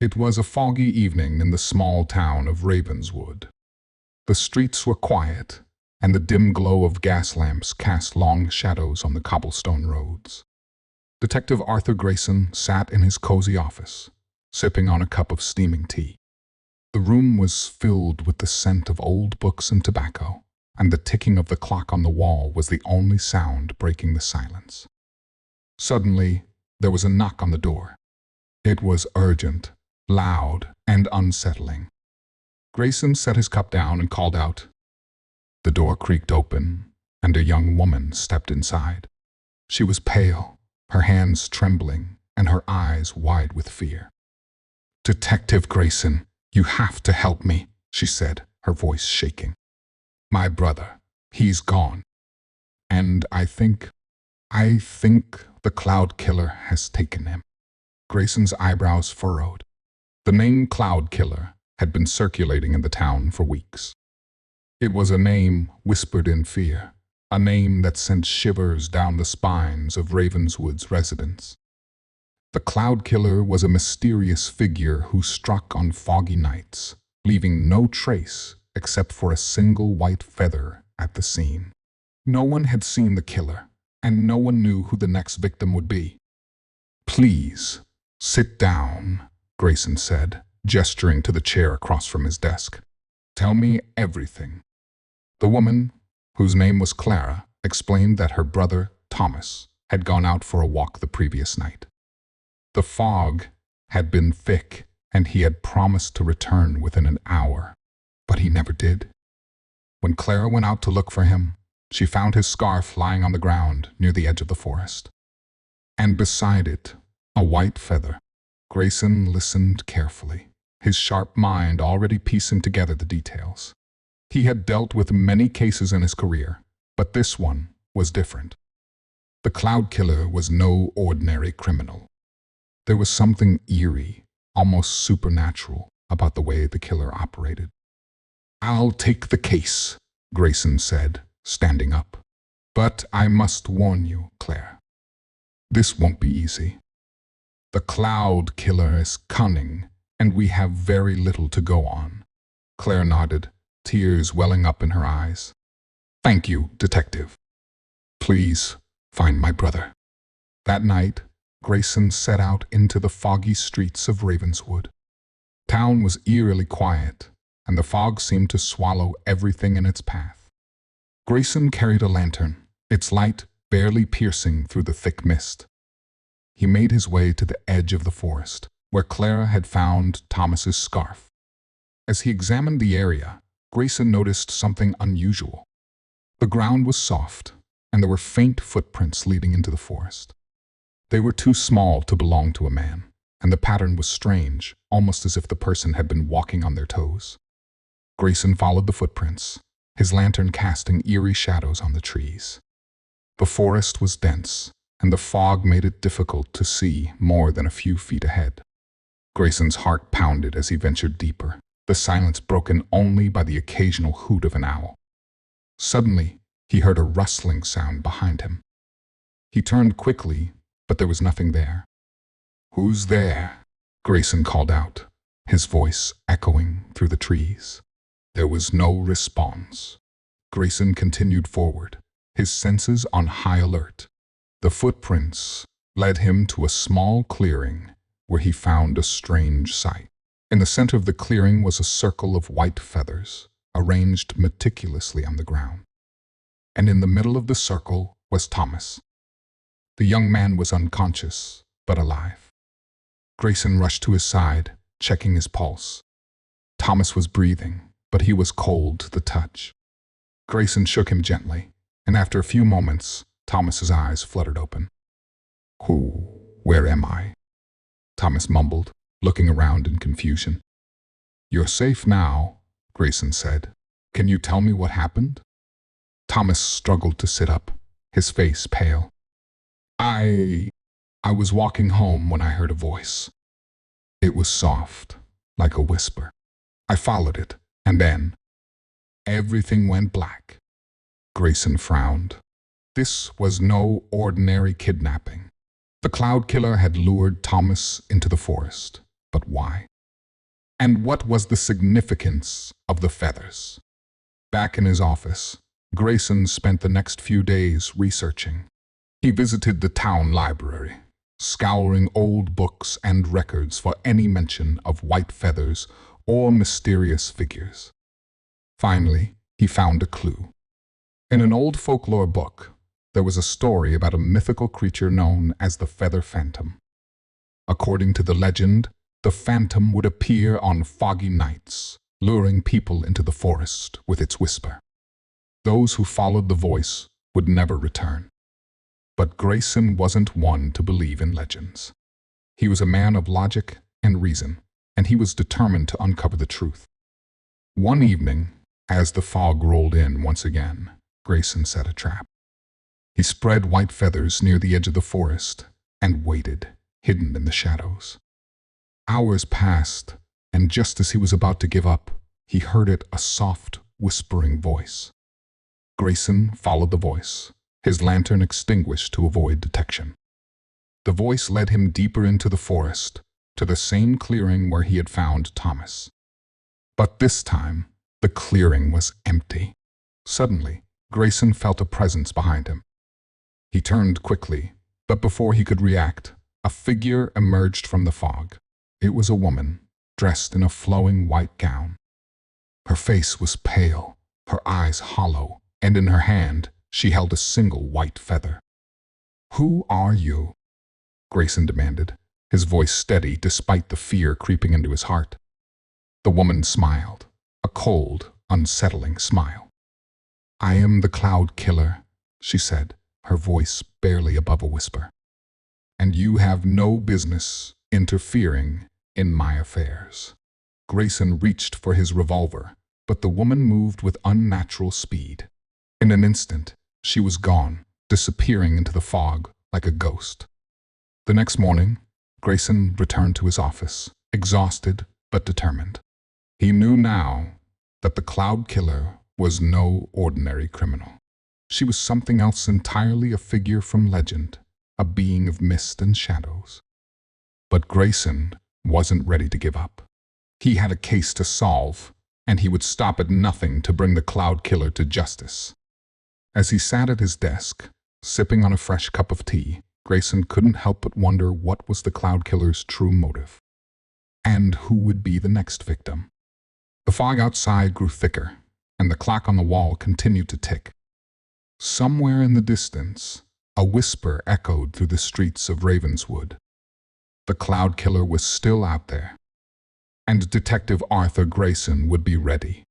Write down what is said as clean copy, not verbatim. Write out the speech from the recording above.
It was a foggy evening in the small town of Ravenswood. The streets were quiet, and the dim glow of gas lamps cast long shadows on the cobblestone roads. Detective Arthur Grayson sat in his cozy office, sipping on a cup of steaming tea. The room was filled with the scent of old books and tobacco, and the ticking of the clock on the wall was the only sound breaking the silence. Suddenly, there was a knock on the door. It was urgent, loud, and unsettling. Grayson set his cup down and called out. The door creaked open, and a young woman stepped inside. She was pale, her hands trembling, and her eyes wide with fear. "Detective Grayson, you have to help me," she said, her voice shaking. "My brother, he's gone. And I think the Cloud Killer has taken him." Grayson's eyebrows furrowed. The name Cloud Killer had been circulating in the town for weeks. It was a name whispered in fear, a name that sent shivers down the spines of Ravenswood's residents. The Cloud Killer was a mysterious figure who struck on foggy nights, leaving no trace except for a single white feather at the scene. No one had seen the killer, and no one knew who the next victim would be. "Please, sit down," Grayson said, gesturing to the chair across from his desk. "Tell me everything." The woman, whose name was Clara, explained that her brother, Thomas, had gone out for a walk the previous night. The fog had been thick, and he had promised to return within an hour, but he never did. When Clara went out to look for him, she found his scarf lying on the ground near the edge of the forest. And beside it, a white feather. Grayson listened carefully, his sharp mind already piecing together the details. He had dealt with many cases in his career, but this one was different. The Cloud Killer was no ordinary criminal. There was something eerie, almost supernatural, about the way the killer operated. "I'll take the case," Grayson said, standing up. "But I must warn you, Claire. This won't be easy. The Cloud Killer is cunning, and we have very little to go on." Claire nodded, tears welling up in her eyes. "Thank you, Detective. Please, find my brother." That night, Grayson set out into the foggy streets of Ravenswood. Town was eerily quiet, and the fog seemed to swallow everything in its path. Grayson carried a lantern, its light barely piercing through the thick mist. He made his way to the edge of the forest, where Clara had found Thomas's scarf. As he examined the area, Grayson noticed something unusual. The ground was soft, and there were faint footprints leading into the forest. They were too small to belong to a man, and the pattern was strange, almost as if the person had been walking on their toes. Grayson followed the footprints, his lantern casting eerie shadows on the trees. The forest was dense, and the fog made it difficult to see more than a few feet ahead. Grayson's heart pounded as he ventured deeper, the silence broken only by the occasional hoot of an owl. Suddenly, he heard a rustling sound behind him. He turned quickly, but there was nothing there. "Who's there?" Grayson called out, his voice echoing through the trees. There was no response. Grayson continued forward, his senses on high alert. The footprints led him to a small clearing where he found a strange sight. In the center of the clearing was a circle of white feathers, arranged meticulously on the ground. And in the middle of the circle was Thomas. The young man was unconscious, but alive. Grayson rushed to his side, checking his pulse. Thomas was breathing, but he was cold to the touch. Grayson shook him gently, and after a few moments, Thomas's eyes fluttered open. Where am I?" Thomas mumbled, looking around in confusion. "You're safe now," Grayson said. "Can you tell me what happened?" Thomas struggled to sit up, his face pale. I was walking home when I heard a voice. It was soft, like a whisper. I followed it, and then everything went black." Grayson frowned. This was no ordinary kidnapping. The Cloud Killer had lured Thomas into the forest. But why? And what was the significance of the feathers? Back in his office, Grayson spent the next few days researching. He visited the town library, scouring old books and records for any mention of white feathers or mysterious figures. Finally, he found a clue. In an old folklore book, there was a story about a mythical creature known as the Feather Phantom. According to the legend, the phantom would appear on foggy nights, luring people into the forest with its whisper. Those who followed the voice would never return. But Grayson wasn't one to believe in legends. He was a man of logic and reason, and he was determined to uncover the truth. One evening, as the fog rolled in once again, Grayson set a trap. He spread white feathers near the edge of the forest and waited, hidden in the shadows. Hours passed, and just as he was about to give up, he heard a soft, whispering voice. Grayson followed the voice, his lantern extinguished to avoid detection. The voice led him deeper into the forest, to the same clearing where he had found Thomas. But this time, the clearing was empty. Suddenly, Grayson felt a presence behind him. He turned quickly, but before he could react, a figure emerged from the fog. It was a woman, dressed in a flowing white gown. Her face was pale, her eyes hollow, and in her hand, she held a single white feather. "Who are you?" Grayson demanded, his voice steady despite the fear creeping into his heart. The woman smiled, a cold, unsettling smile. "I am the Cloud Killer," she said, her voice barely above a whisper. "And you have no business interfering in my affairs." Grayson reached for his revolver, but the woman moved with unnatural speed. In an instant, she was gone, disappearing into the fog like a ghost. The next morning, Grayson returned to his office, exhausted but determined. He knew now that the Cloud Killer was no ordinary criminal. She was something else entirely, a figure from legend, a being of mist and shadows. But Grayson wasn't ready to give up. He had a case to solve, and he would stop at nothing to bring the Cloud Killer to justice. As he sat at his desk, sipping on a fresh cup of tea, Grayson couldn't help but wonder what was the Cloud Killer's true motive, and who would be the next victim. The fog outside grew thicker, and the clock on the wall continued to tick. Somewhere in the distance, a whisper echoed through the streets of Ravenswood. The Cloud Killer was still out there, and Detective Arthur Grayson would be ready.